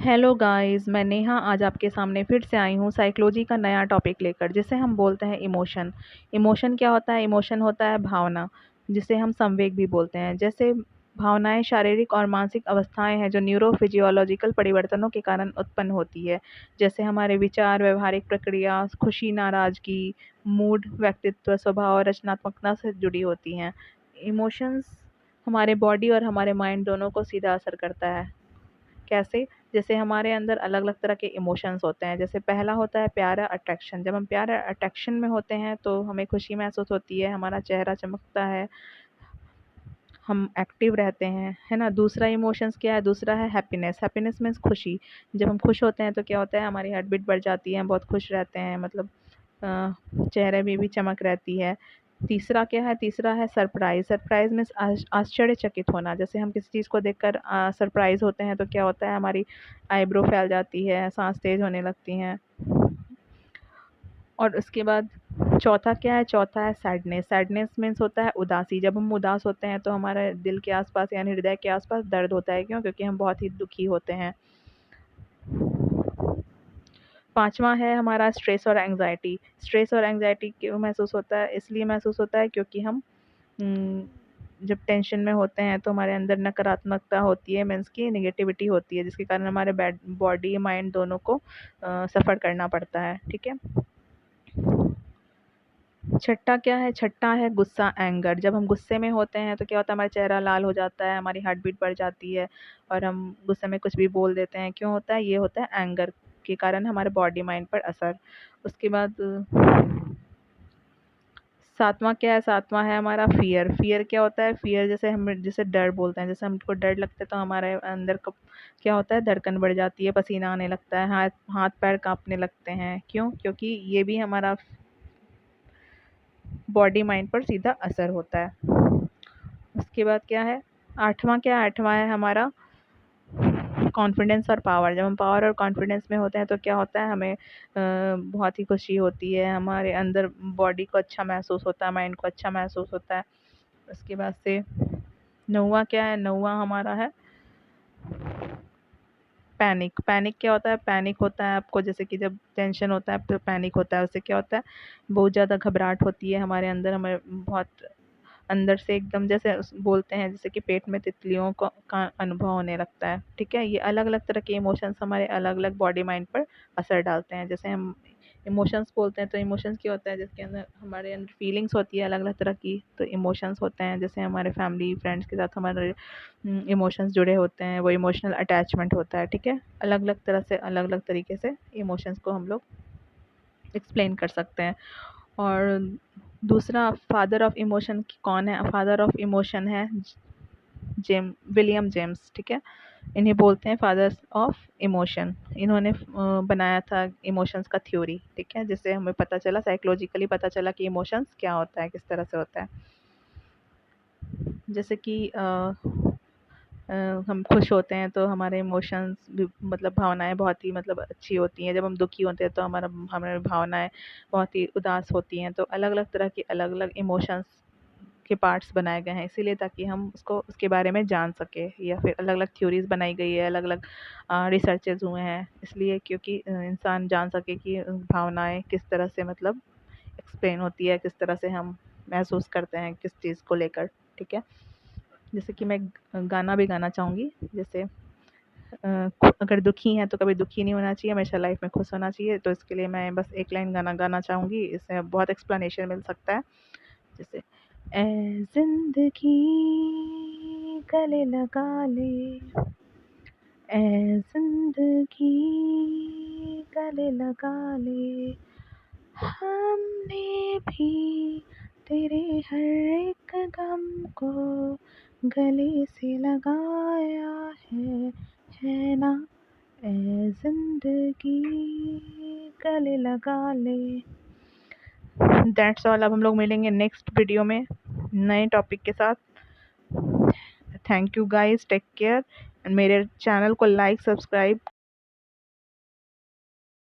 Hello guys, मैं नेहा आज आपके सामने फिर से आई हूँ साइकोलॉजी का नया टॉपिक लेकर, जिसे हम बोलते हैं इमोशन। इमोशन क्या होता है? इमोशन होता है भावना, जिसे हम संवेग भी बोलते हैं। जैसे भावनाएं शारीरिक और मानसिक अवस्थाएं हैं जो न्यूरोफिजियोलॉजिकल परिवर्तनों के कारण उत्पन्न होती है। जैसे हमारे विचार, व्यवहारिक प्रक्रिया, खुशी, नाराजगी, मूड, व्यक्तित्व, स्वभाव और रचनात्मकता से जुड़ी होती हैं। इमोशंस हमारे बॉडी और हमारे माइंड दोनों को सीधा असर करता है। कैसे? जैसे हमारे अंदर अलग अलग तरह के इमोशंस होते हैं। जैसे पहला होता है प्यार, अट्रैक्शन। जब हम प्यार, अट्रैक्शन में होते हैं तो हमें खुशी महसूस होती है, हमारा चेहरा चमकता है, हम एक्टिव रहते हैं, है ना। दूसरा इमोशंस क्या है? दूसरा है हैप्पीनेस। हैप्पीनेस मीन्स खुशी। जब हम खुश होते हैं तो क्या होता है? हमारी हार्ट बीट बढ़ जाती है, हम बहुत खुश रहते हैं, मतलब चेहरे में भी चमक रहती है। तीसरा क्या है? तीसरा है सरप्राइज़। सरप्राइज़ मीन्स आश्चर्यचकित होना। जैसे हम किसी चीज़ को देखकर सरप्राइज़ होते हैं तो क्या होता है? हमारी आईब्रो फैल जाती है, साँस तेज़ होने लगती हैं। और उसके बाद चौथा क्या है? चौथा है सैडनेस। सैडनेस मीन्स होता है उदासी। जब हम उदास होते हैं तो हमारे दिल के आस-पास यानी हृदय के आस-पास दर्द होता है। क्यों? क्योंकि हम बहुत ही दुखी होते हैं। पाँचवाँ है हमारा स्ट्रेस और एंग्ज़ायटी। स्ट्रेस और एंग्ज़ायटी क्यों महसूस होता है? इसलिए महसूस होता है क्योंकि हम जब टेंशन में होते हैं तो हमारे अंदर नकारात्मकता होती है, मीन्स की नेगेटिविटी होती है, जिसके कारण हमारे बॉडी माइंड दोनों को सफ़र करना पड़ता है। ठीक है। छठा क्या है? छठा है गुस्सा, एंगर। जब हम गुस्से में होते हैं तो क्या होता है? हमारा चेहरा लाल हो जाता है, हमारी हार्ट बीट बढ़ जाती है और हम गुस्से में कुछ भी बोल देते हैं। क्यों होता है? ये होता है एंगर के कारण हमारे बॉडी माइंड पर असर। उसके बाद सातवां क्या है? सातवां है हमारा फ़ियर। फ़ियर क्या होता है? फ़ियर जैसे हम जिसे डर बोलते हैं। जैसे हमको डर लगता है तो हमारे अंदर क्या होता है? धड़कन बढ़ जाती है, पसीना आने लगता है, हाथ हाथ पैर काँपने लगते हैं। क्यों? क्योंकि ये भी हमारा बॉडी माइंड पर सीधा असर होता है। उसके बाद क्या है? आठवां क्या है? आठवां है हमारा कॉन्फिडेंस और पावर। जब हम पावर और कॉन्फिडेंस में होते हैं तो क्या होता है? हमें बहुत ही खुशी होती है, हमारे अंदर बॉडी को अच्छा महसूस होता है, माइंड को अच्छा महसूस होता है। उसके बाद से नौवां क्या है? नौवां हमारा है पैनिक। पैनिक क्या होता है? पैनिक होता है आपको जैसे कि जब टेंशन होता है तो पैनिक होता है। उससे क्या होता है? बहुत ज़्यादा घबराहट होती है हमारे अंदर, हमें बहुत अंदर से एकदम जैसे बोलते हैं जैसे कि पेट में तितलियों को का अनुभव होने लगता है। ठीक है। ये अलग अलग तरह के इमोशंस हमारे अलग अलग बॉडी माइंड पर असर डालते हैं। जैसे हम इमोशंस बोलते हैं तो इमोशंस क्या होता है? जिसके अंदर हमारे अंदर फीलिंग्स होती है अलग अलग तरह की, तो इमोशंस होते हैं। जैसे हमारे फैमिली फ्रेंड्स के साथ हमारे इमोशंस जुड़े होते हैं, वो इमोशनल अटैचमेंट होता है। ठीक है। अलग अलग तरह से अलग अलग तरीके से इमोशंस को हम लोग एक्सप्लेन कर सकते हैं। और दूसरा फादर ऑफ इमोशन कौन है? फादर ऑफ इमोशन है विलियम जेम्स। ठीक है। इन्हें बोलते हैं फादर्स ऑफ इमोशन। इन्होंने बनाया था इमोशंस का थ्योरी। ठीक है। जिससे हमें पता चला, साइकोलॉजिकली पता चला कि इमोशंस क्या होता है, किस तरह से होता है। जैसे कि हम खुश होते हैं तो हमारे इमोशंस भी मतलब भावनाएं बहुत ही मतलब अच्छी होती हैं। जब हम दुखी होते हैं तो हमारी भावनाएं बहुत ही उदास होती हैं। तो अलग अलग तरह की अलग अलग इमोशंस के पार्ट्स बनाए गए हैं इसीलिए ताकि हम उसको उसके बारे में जान सकें, या फिर अलग अलग थ्योरीज बनाई गई है, अलग अलग रिसर्चेज हुए हैं इसलिए क्योंकि इंसान जान सके कि भावनाएं किस तरह से मतलब एक्सप्लेन होती है, किस तरह से हम महसूस करते हैं किस चीज़ को लेकर। ठीक है। जैसे कि मैं गाना भी गाना चाहूँगी। जैसे अगर दुखी हैं तो कभी दुखी नहीं होना चाहिए, हमेशा लाइफ में खुश होना चाहिए। तो इसके लिए मैं बस एक लाइन गाना गाना चाहूँगी, इससे बहुत एक्सप्लेनेशन मिल सकता है। जैसे ए ज़िंदगी गले लगा ले, ए ज़िंदगी गले लगा ले, हमने भी तेरे हर एक गम को गले से लगाया है ना। ए ज़िंदगी गले लगा ले। That's all. अब हम लोग मिलेंगे नेक्स्ट वीडियो में नए टॉपिक के साथ। Thank you guys, take care and मेरे चैनल को लाइक, सब्सक्राइब